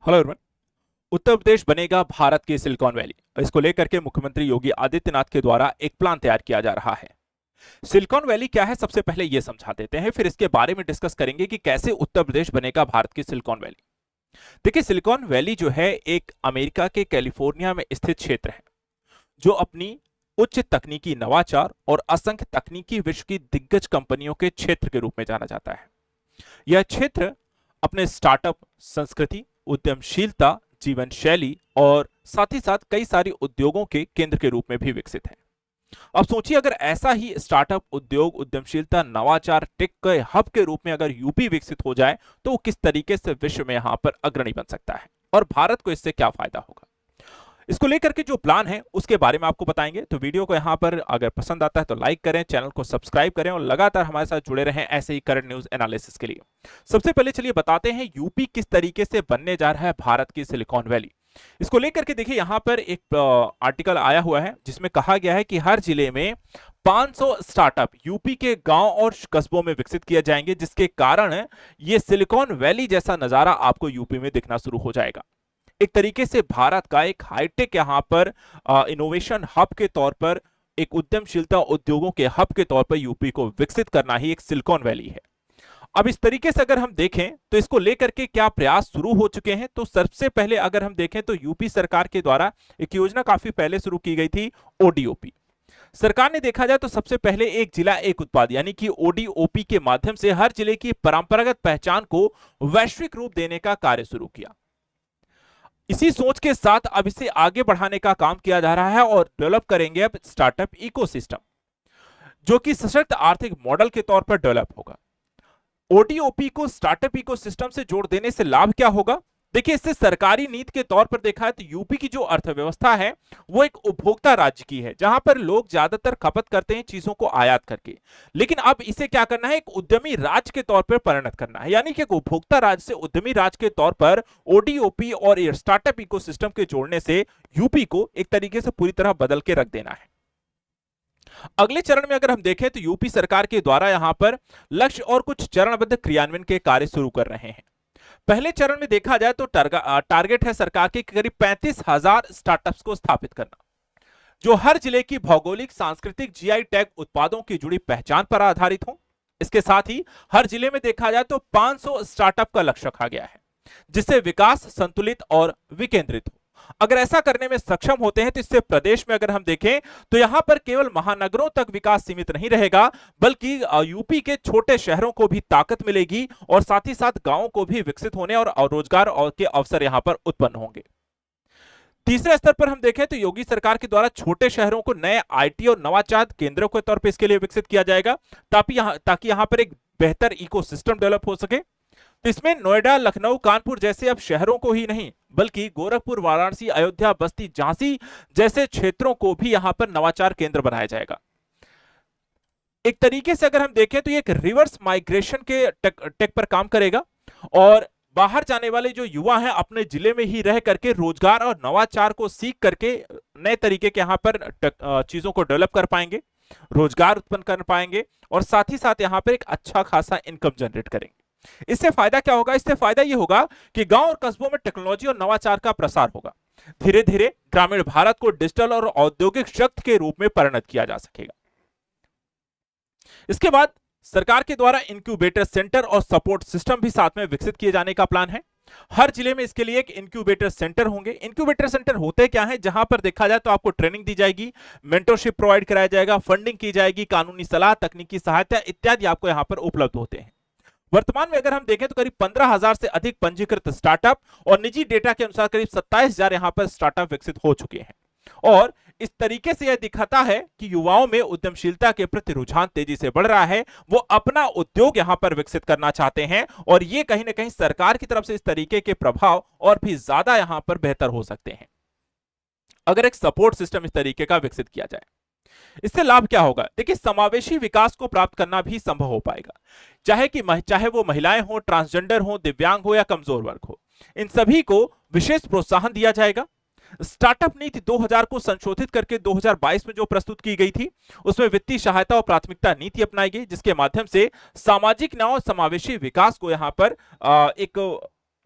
Hello everyone. Uttar Pradesh बनेगा भारत की silicon valley. इसको लेकर के मुख्यमंत्री योगी आदित्यनाथ के द्वारा एक प्लान तैयार किया जा रहा है। सिलिकॉन वैली क्या है, सबसे पहले यह समझा देते हैं, फिर इसके बारे में डिस्कस करेंगे कि कैसे उत्तर प्रदेश बनेगा भारत की सिलिकॉन वैली। देखिए, सिलिकॉन वैली जो है एक अमेरिका के कैलिफोर्निया में स्थित क्षेत्र है जो अपनी उच्च तकनीकी नवाचार और असंख्य तकनीकी विश्व की दिग्गज कंपनियों के क्षेत्र के रूप में जाना जाता है। यह क्षेत्र अपने स्टार्टअप, संस्कृति, उद्यमशीलता, जीवन शैली और साथ ही साथ कई सारी उद्योगों के केंद्र के रूप में भी विकसित है। अब सोचिए, अगर ऐसा ही स्टार्टअप, उद्योग, उद्यमशीलता, नवाचार, टेक के हब के रूप में अगर यूपी विकसित हो जाए तो वो किस तरीके से विश्व में यहां पर अग्रणी बन सकता है और भारत को इससे क्या फायदा होगा। इसको लेकर के जो प्लान है उसके बारे में आपको बताएंगे। तो वीडियो को यहां पर अगर पसंद आता है तो लाइक करें, चैनल को सब्सक्राइब करें और लगातार हमारे साथ जुड़े रहें ऐसे ही करंट न्यूज एनालिसिस के लिए। सबसे पहले चलिए बताते हैं यूपी किस तरीके से बनने जा रहा है भारत की सिलिकॉन वैली। इसको लेकर के देखिए, यहां पर एक आर्टिकल आया हुआ है जिसमें कहा गया है कि हर जिले में 500 स्टार्टअप यूपी के गांव और कस्बों में विकसित किए जाएंगे, जिसके कारण ये सिलिकॉन वैली जैसा नजारा आपको यूपी में दिखना शुरू हो जाएगा। एक तरीके से भारत का एक हाईटेक यहां पर इनोवेशन हब के तौर पर, एक उद्यमशीलता उद्योगों के हब के तौर पर यूपी को विकसित करना ही एक सिलिकॉन वैली है। अब इस तरीके से अगर हम देखें तो इसको लेकर के क्या प्रयास शुरू हो चुके हैं, तो सबसे पहले अगर हम देखें तो यूपी सरकार के द्वारा एक योजना काफी पहले शुरू की गई थी, ओडीओपी। सरकार ने देखा जाए तो सबसे पहले एक जिला एक उत्पाद यानी कि ओडीओपी के माध्यम से हर जिले की परंपरागत पहचान को वैश्विक रूप देने का कार्य शुरू किया। इसी सोच के साथ अब इसे आगे बढ़ाने का काम किया जा रहा है और डेवलप करेंगे अब स्टार्टअप इकोसिस्टम, जो कि सशक्त आर्थिक मॉडल के तौर पर डेवलप होगा। ओडीओपी को स्टार्टअप इकोसिस्टम से जोड़ देने से लाभ क्या होगा? देखिए, इससे सरकारी नीति के तौर पर देखा है तो यूपी की जो अर्थव्यवस्था है वो एक उपभोक्ता राज्य की है, जहां पर लोग ज्यादातर खपत करते हैं चीजों को आयात करके। लेकिन अब इसे क्या करना है, एक उद्यमी राज्य के तौर पर परिणत करना है, यानी कि एक उपभोक्ता राज्य से उद्यमी राज्य के तौर पर ओडीओपी और स्टार्टअप इकोसिस्टम के जोड़ने से यूपी को एक तरीके से पूरी तरह बदल के रख देना है। अगले चरण में अगर हम देखें तो यूपी सरकार के द्वारा यहां पर लक्ष्य और कुछ चरणबद्ध क्रियान्वयन के कार्य शुरू कर रहे हैं। पहले चरण में देखा जाए तो टारगेट है सरकार के करीब 35,000 स्टार्टअप्स को स्थापित करना, जो हर जिले की भौगोलिक, सांस्कृतिक, जीआई टैग उत्पादों की जुड़ी पहचान पर आधारित हो। इसके साथ ही हर जिले में देखा जाए तो 500 स्टार्टअप का लक्ष्य रखा गया है, जिससे विकास संतुलित और विकेंद्रित हो। अगर ऐसा करने में सक्षम होते हैं तो इससे प्रदेश में अगर हम देखें तो यहां पर केवल महानगरों तक विकास सीमित नहीं रहेगा, बल्कि यूपी के छोटे शहरों को भी ताकत मिलेगी और साथ ही साथ गांवों को भी विकसित होने और रोजगार के अवसर यहां पर उत्पन्न होंगे। तीसरे स्तर पर हम देखें तो योगी सरकार के द्वारा छोटे शहरों को नए आईटी और नवाचार केंद्रों के तौर पर इसके लिए विकसित किया जाएगा, ताकि यहां पर एक बेहतर इकोसिस्टम डेवलप हो सके। तो इसमें नोएडा, लखनऊ, कानपुर जैसे अब शहरों को ही नहीं, बल्कि गोरखपुर, वाराणसी, अयोध्या, बस्ती, झांसी जैसे क्षेत्रों को भी यहां पर नवाचार केंद्र बनाया जाएगा। एक तरीके से अगर हम देखें तो ये एक रिवर्स माइग्रेशन के टेक पर काम करेगा और बाहर जाने वाले जो युवा हैं अपने जिले में ही रह करके रोजगार और नवाचार को सीख करके नए तरीके के यहां पर चीजों को डेवलप कर पाएंगे, रोजगार उत्पन्न कर पाएंगे और साथ ही साथ यहां पर एक अच्छा खासा इनकम जनरेट करेंगे। इससे फायदा क्या होगा? इससे फायदा यह होगा कि गांव और कस्बों में टेक्नोलॉजी और नवाचार का प्रसार होगा। धीरे धीरे ग्रामीण भारत को डिजिटल और औद्योगिक शक्ति के रूप में परिणत किया जा सकेगा। इसके बाद सरकार के द्वारा इंक्यूबेटर सेंटर और सपोर्ट सिस्टम भी साथ में विकसित किए जाने का प्लान है। हर जिले में इसके लिए एक इंक्यूबेटर सेंटर होंगे। इंक्यूबेटर सेंटर होते क्या है? जहां पर देखा जाए तो आपको ट्रेनिंग दी जाएगी, मेंटरशिप प्रोवाइड कराया जाएगा, फंडिंग की जाएगी, कानूनी सलाह, तकनीकी सहायता इत्यादि आपको यहां पर उपलब्ध होते हैं। वर्तमान में अगर हम देखें तो करीब 15,000 से अधिक पंजीकृत स्टार्टअप और निजी डेटा के अनुसार करीब 27,000 यहां पर स्टार्टअप विकसित हो चुके हैं। और इस तरीके से यह दिखाता है कि युवाओं में उद्यमशीलता के प्रति रुझान तेजी से बढ़ रहा है। वो अपना उद्योग यहां पर विकसित करना चाहते हैं और ये कहीं ना कहीं सरकार की तरफ से इस तरीके के प्रभाव और भी ज्यादा यहां पर बेहतर हो सकते हैं अगर एक सपोर्ट सिस्टम इस तरीके का विकसित किया जाए। इससे लाभ क्या होगा? देखिए, समावेशी विकास को प्राप्त करना भी संभव हो पाएगा, चाहे वो महिलाएं हो, ट्रांसजेंडर हो, दिव्यांग हो या कमजोर वर्ग हो, इन सभी को विशेष प्रोत्साहन दिया जाएगा। स्टार्टअप नीति 2000 को संशोधित करके 2022 में जो प्रस्तुत की गई थी, उसमें वित्तीय सहायता और प्राथमिकता नीति अपनाई गई, जिसके माध्यम से सामाजिक न्याय और समावेशी विकास को यहां पर एक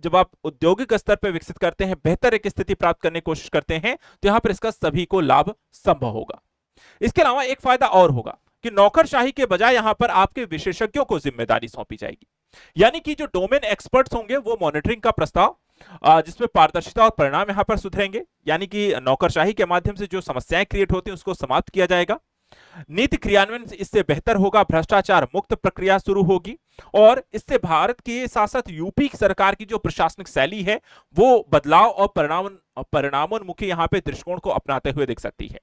जब आप औद्योगिक स्तर पर विकसित करते हैं, बेहतर एक स्थिति प्राप्त करने की कोशिश करते हैं, तो यहां पर इसका सभी को लाभ संभव होगा। इसके अलावा एक फायदा और होगा कि नौकरशाही के बजाय यहां पर आपके विशेषज्ञों को जिम्मेदारी सौंपी जाएगी। यानी कि जो डोमेन एक्सपर्ट्स होंगे वो मॉनिटरिंग का प्रस्ताव, जिसमें पारदर्शिता और परिणाम यहां पर सुधरेंगे, यानी कि नौकरशाही के माध्यम से जो समस्याएं क्रिएट होती हैं उसको समाप्त किया जाएगा। नीति क्रियान्वयन इससे बेहतर होगा, भ्रष्टाचार मुक्त प्रक्रिया शुरू होगी, और इससे भारत के साथ साथ यूपी सरकार की जो प्रशासनिक शैली है वो बदलाव और परिणामोन्मुखी यहां पे दृष्टिकोण को अपनाते हुए दिख सकती है।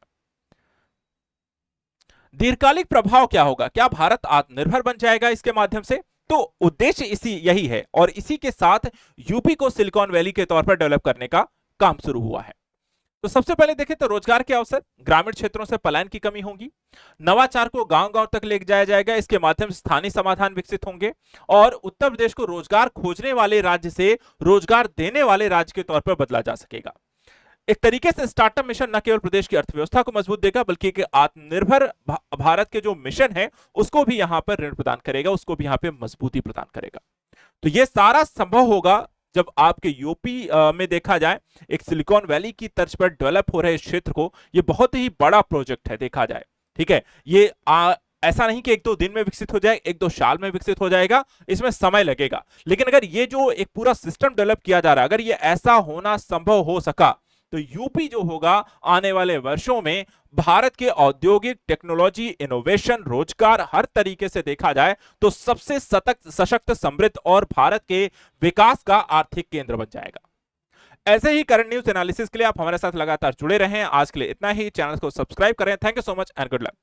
दीर्घकालिक प्रभाव क्या होगा? क्या भारत आत्मनिर्भर बन जाएगा इसके माध्यम से? तो उद्देश्य यही है, और इसी के साथ यूपी को सिलिकॉन वैली के तौर पर डेवलप करने का काम शुरू हुआ है। तो सबसे पहले देखें तो रोजगार के अवसर, ग्रामीण क्षेत्रों से पलायन की कमी होगी, नवाचार को गांव-गांव तक ले जाया जाएगा, इसके माध्यम से स्थानीय समाधान विकसित होंगे, और उत्तर प्रदेश को रोजगार खोजने वाले राज्य से रोजगार देने वाले राज्य के तौर पर बदला जा सकेगा। एक तरीके से स्टार्टअप मिशन न केवल प्रदेश की अर्थव्यवस्था को मजबूत देगा, बल्कि एक आत्मनिर्भर भारत के जो मिशन है उसको भी यहां पर ऋण प्रदान करेगा, उसको भी यहां पे मजबूती प्रदान करेगा। तो यह सारा संभव होगा जब आपके यूपी में देखा जाए एक सिलिकॉन वैली की तर्ज पर डेवलप हो रहे इस क्षेत्र को, यह बहुत ही बड़ा प्रोजेक्ट है देखा जाए, ठीक है। ये ऐसा नहीं कि एक दो दिन में विकसित हो जाए, एक दो साल में विकसित हो जाएगा, इसमें समय लगेगा। लेकिन अगर ये जो एक पूरा सिस्टम डेवलप किया जा रहा है, अगर ये ऐसा होना संभव हो सका, तो यूपी जो होगा आने वाले वर्षों में भारत के औद्योगिक, टेक्नोलॉजी, इनोवेशन, रोजगार, हर तरीके से देखा जाए तो सबसे सशक्त, समृद्ध और भारत के विकास का आर्थिक केंद्र बन जाएगा। ऐसे ही करंट न्यूज एनालिसिस के लिए आप हमारे साथ लगातार जुड़े रहें। आज के लिए इतना ही। चैनल को सब्सक्राइब करें। Thank you so much and good luck.